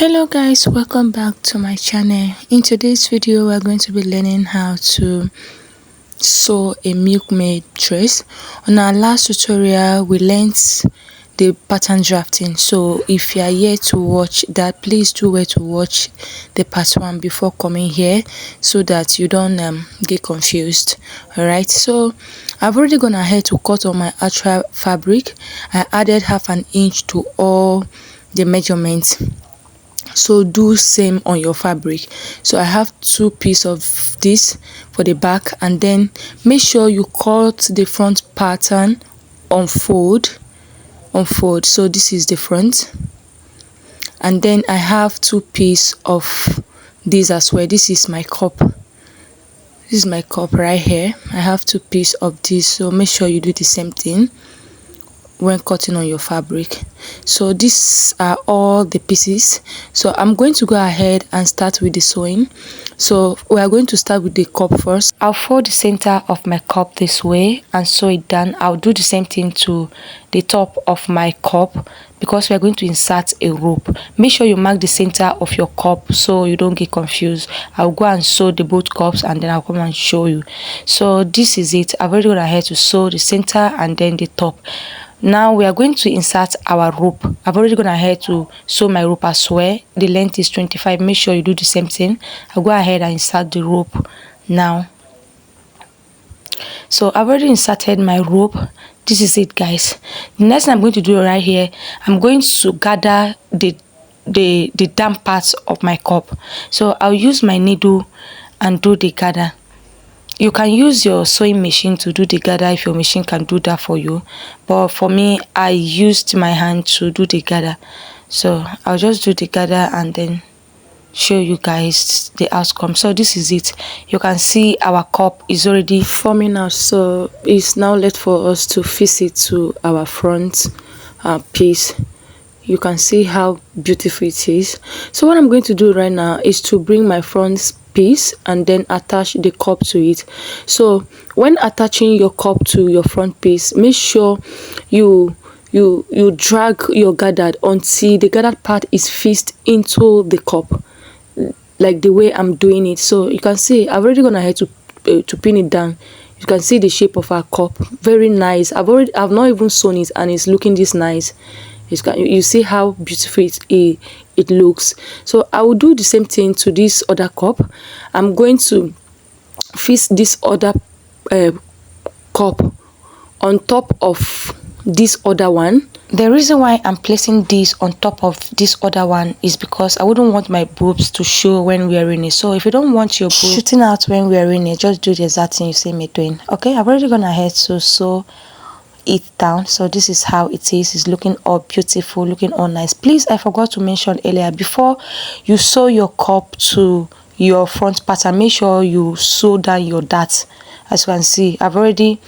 Hello guys, welcome back to my channel. In today's video we're going to be learning how to sew a milkmaid dress. On our last tutorial we learned the pattern drafting, so if you are here to watch that, please do wait to watch the part 1 before coming here so that you don't get confused. Alright, so I've already gone ahead to cut on my actual fabric. I added half an inch to all the measurements, so do same on your fabric. So I have 2 pieces of this for the back, and then make sure you cut the front pattern on fold. So this is the front, and then I have 2 pieces of this as well. This is my cup. This is my cup right here. I have 2 pieces of this, so make sure you do the same thing when cutting on your fabric. So these are all the pieces, so I'm going to go ahead and start with the sewing. So we are going to start with the cup first. I'll fold the center of my cup this way and sew it down. I'll do the same thing to the top of my cup because we are going to insert a rope. Make sure you mark the center of your cup so you don't get confused. I'll go and sew the both cups and then I'll come and show you. So this is it. I've already gone ahead to sew the center and then the top. Now we are going to insert our rope. I've already gone ahead to sew my rope as well. The length is 25. Make sure you do the same thing. I'll go ahead and insert the rope now. So I've already inserted my rope. This is it, guys. The next thing I'm going to do right here, I'm going to gather the damp parts of my cup. So I'll use my needle and do the gather. You can use your sewing machine to do the gather if your machine can do that for you, but for me I used my hand to do the gather. So I'll just do the gather and then show you guys the outcome. So this is it. You can see our cup is already forming out, so it's now left for us to fix it to our front piece. You can see how beautiful it is. So what I'm going to do right now is to bring my front piece and then attach the cup to it. So when attaching your cup to your front piece, make sure you drag your gathered until the gathered part is fixed into the cup, like the way I'm doing it. So you can see I've already gone ahead to pin it down. You can see the shape of our cup, very nice. I've not even sewn it and it's looking this nice. You see how beautiful it looks. So I will do the same thing to this other cup. I'm going to fix this other cup on top of this other one. The reason why I'm placing this on top of this other one is because I wouldn't want my boobs to show when wearing it. So if you don't want your boobs shooting out when wearing it, just do the exact thing you see me doing. Okay, I've already gone ahead to sew it down. So this is how it is. It's looking all beautiful, looking all nice. Please, I forgot to mention earlier, before you sew your cup to your front pattern, make sure you sew down your dart. As you can see, I've already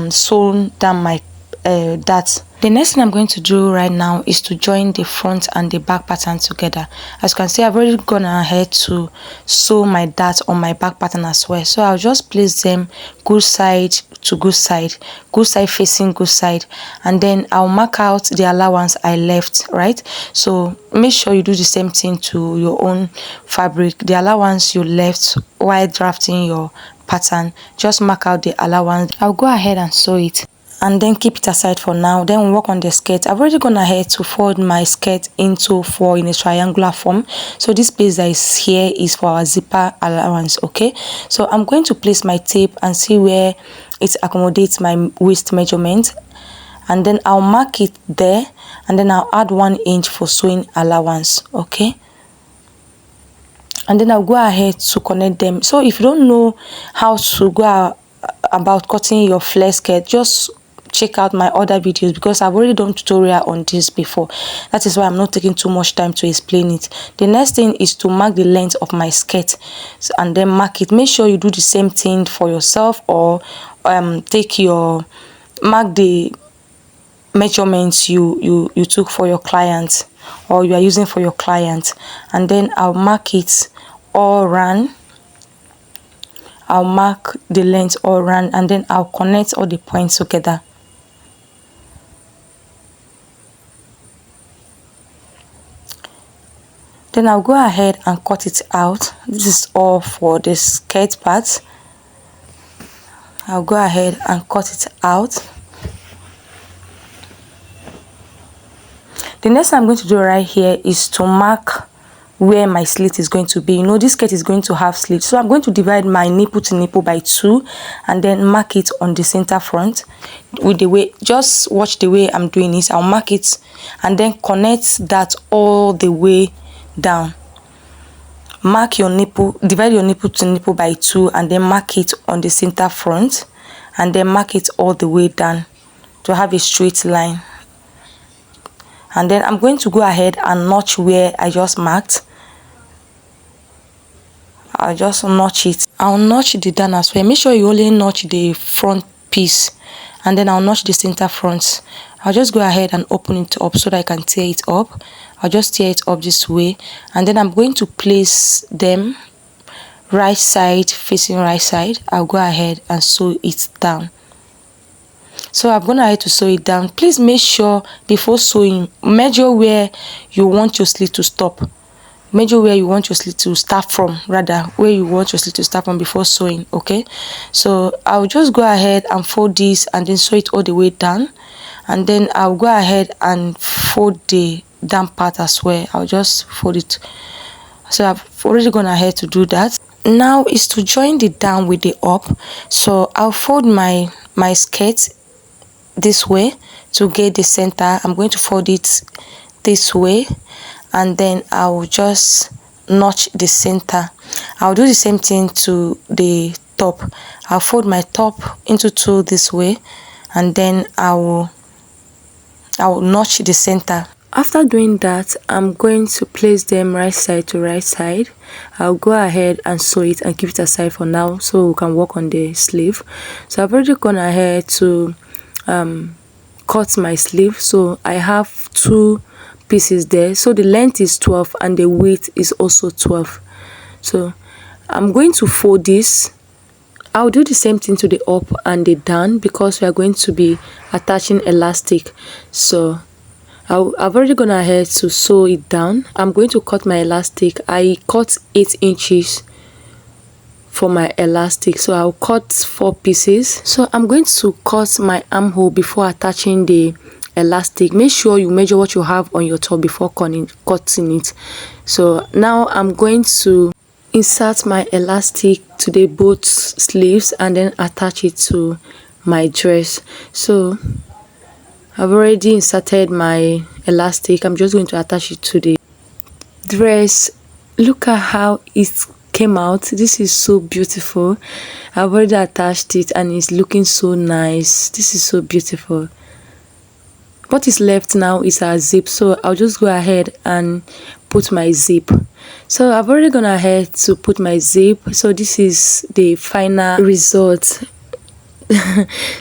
sewn down my dart. The next thing I'm going to do right now is to join the front and the back pattern together. As you can see, I've already gone ahead to sew my dart on my back pattern as well. So I'll just place them good side to good side facing good side, and then I'll mark out the allowance I left, right? So make sure you do the same thing to your own fabric. The allowance you left while drafting your pattern, just mark out the allowance. I'll go ahead and sew it and then keep it aside for now. Then we'll work on the skirt. I've already gone ahead to fold my skirt into 4 in a triangular form. So this place that is here is for our zipper allowance. Okay, so I'm going to place my tape and see where it accommodates my waist measurement, and then I'll mark it there, and then I'll add 1 inch for sewing allowance. Okay, and then I'll go ahead to connect them. So if you don't know how to go about cutting your flare skirt, just check out my other videos because I've already done tutorial on this before. That is why I'm not taking too much time to explain it. The next thing is to mark the length of my skirt and then mark it. Make sure you do the same thing for yourself, or mark the measurements you took for your client or you are using for your client, and then I'll mark it all around. I'll mark the length all around, and then I'll connect all the points together. Then I'll go ahead and cut it out. This is all for the skirt part. I'll go ahead and cut it out. The next thing I'm going to do right here is to mark where my slit is going to be. You know, this skirt is going to have slits, so I'm going to divide my nipple to nipple by 2 and then mark it on the center front with the way, just watch the way I'm doing this. I'll mark it and then connect that all the way down. Mark your nipple, divide your nipple to nipple by 2 and then mark it on the center front and then mark it all the way down to have a straight line. And then I'm going to go ahead and notch where I just marked. I'll just notch it. I'll notch the down as well. Make sure you only notch the front piece and then I'll notch the center front. I'll just go ahead and open it up so that I can tear it up. I'll just tear it up this way and then I'm going to place them right side facing right side. I'll go ahead and sew it down. So I'm going ahead to sew it down. Please make sure before sewing, measure where you want your slit to stop. Measure where you want your slit to start from, rather where you want your slit to start from before sewing. Okay, so I'll just go ahead and fold this and then sew it all the way down, and then I'll go ahead and fold the down part as well. I'll just fold it. So I've already gone ahead to do that. Now is to join the down with the up. So I'll fold my skirt this way to get the center. I'm going to fold it this way and then I'll just notch the center. I'll do the same thing to the top. I'll fold my top into 2 this way and then I'll notch the center. After doing that, I'm going to place them right side to right side. I'll go ahead and sew it and keep it aside for now so we can work on the sleeve. So I've already gone ahead to cut my sleeve. So I have 2 pieces there, so the length is 12 and the width is also 12. So I'm going to fold this. I'll do the same thing to the up and the down because we are going to be attaching elastic. So I've already gone ahead to sew it down. I'm going to cut my elastic. I cut 8 inches for my elastic, so I'll cut 4 pieces. So I'm going to cut my armhole before attaching the elastic. Make sure you measure what you have on your top before cutting it. So now I'm going to insert my elastic to the both sleeves and then attach it to my dress. So I've already inserted my elastic. I'm just going to attach it to the dress. Look at how it came out. This is so beautiful. I've already attached it and it's looking so nice. This is so beautiful. What is left now is our zip, so I'll just go ahead and put my zip. So I've already gone ahead to put my zip. So this is the final result.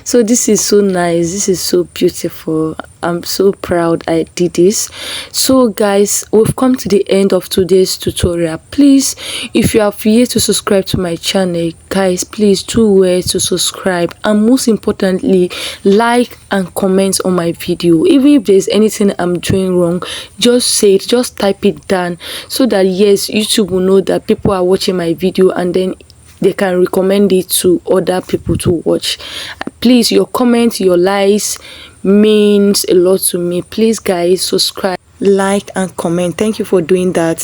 So this is so nice. This is so beautiful. I'm so proud I did this. So guys, we've come to the end of today's tutorial. Please, if you have yet to subscribe to my channel, guys, please do well to subscribe, and most importantly, like and comment on my video. Even if there's anything I'm doing wrong, just say it, just type it down, so that yes, YouTube will know that people are watching my video and then they can recommend it to other people to watch. Please, your comments, your likes means a lot to me. Please guys, subscribe, like and comment. Thank you for doing that.